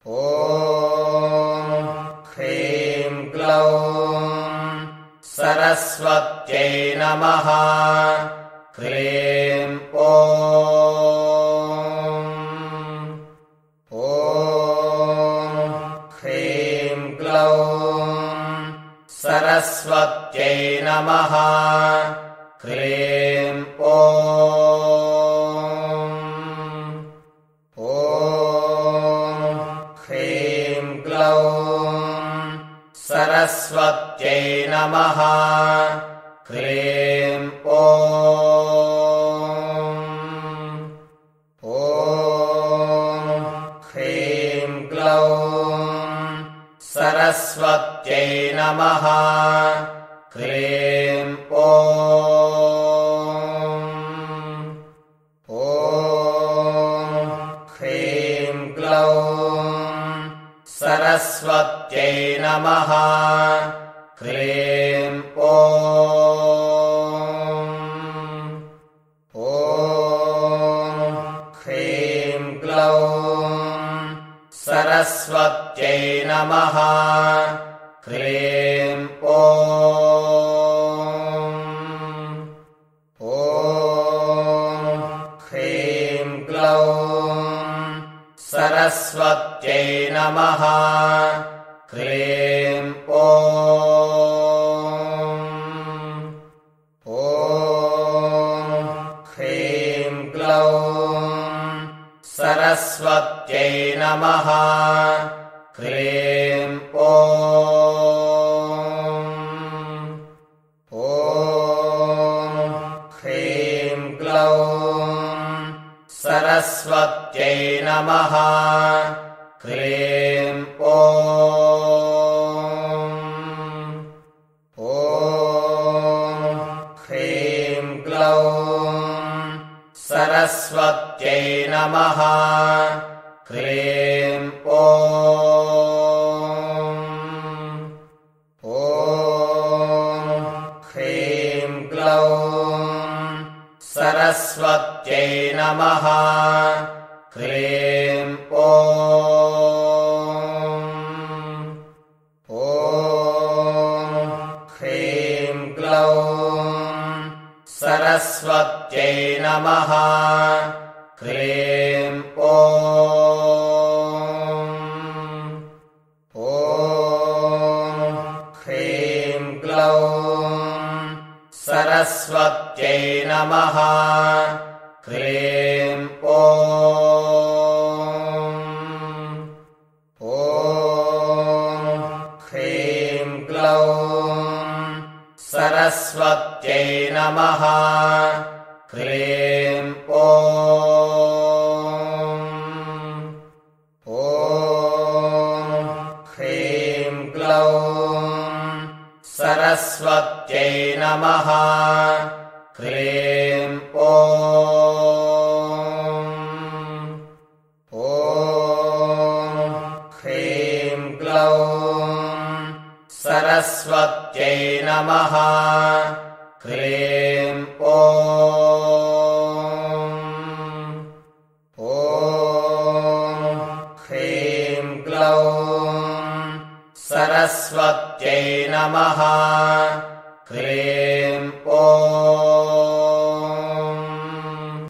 ॐ ह्रीं क्लौं सरस्वत्यै नमः। ह्रीं ॐ ह्रीं क्लौं सरस्वत्यै नमः। ह्रीं ह्रीं क्लौं सरस्वत्यै नमः। ह्रीं ह्रीं क्लौं सरस्वत्यै नमः। ह्रीं ह्रीं क्लौं सरस्वत्यै नमः। ह्रीं ह्रीं क्लौं सरस्वत्यै नमः। ह्रीं ह्रीं क्लौं सरस्वत्यै नमः। ह्रीं ह्रीं क्लौं सरस्वत्यै नमः। ह्रीं ह्रीं क्लौं सरस्वत्यै नमः। ह्रीं ह्रीं क्लौं सरस्वत्यै नमः। ह्रीं ह्रीं क्लौं सरस्वत्यै नमः। ह्रीं ह्रीं क्लौं सरस्वत्यै नमः। ह्रीं ह्रीं क्लौं सरस्वत्यै नमः। ह्रीं ह्रीं क्लौं सरस्वत्यै नमः। ह्रीं ह्रीं क्लौं सरस्वत्यै नमः। ह्रीं ह्रीं क्लौं सरस्वत्यै नमः। ह्रीं ह्रीं क्लौं सरस्वत्यै नमः।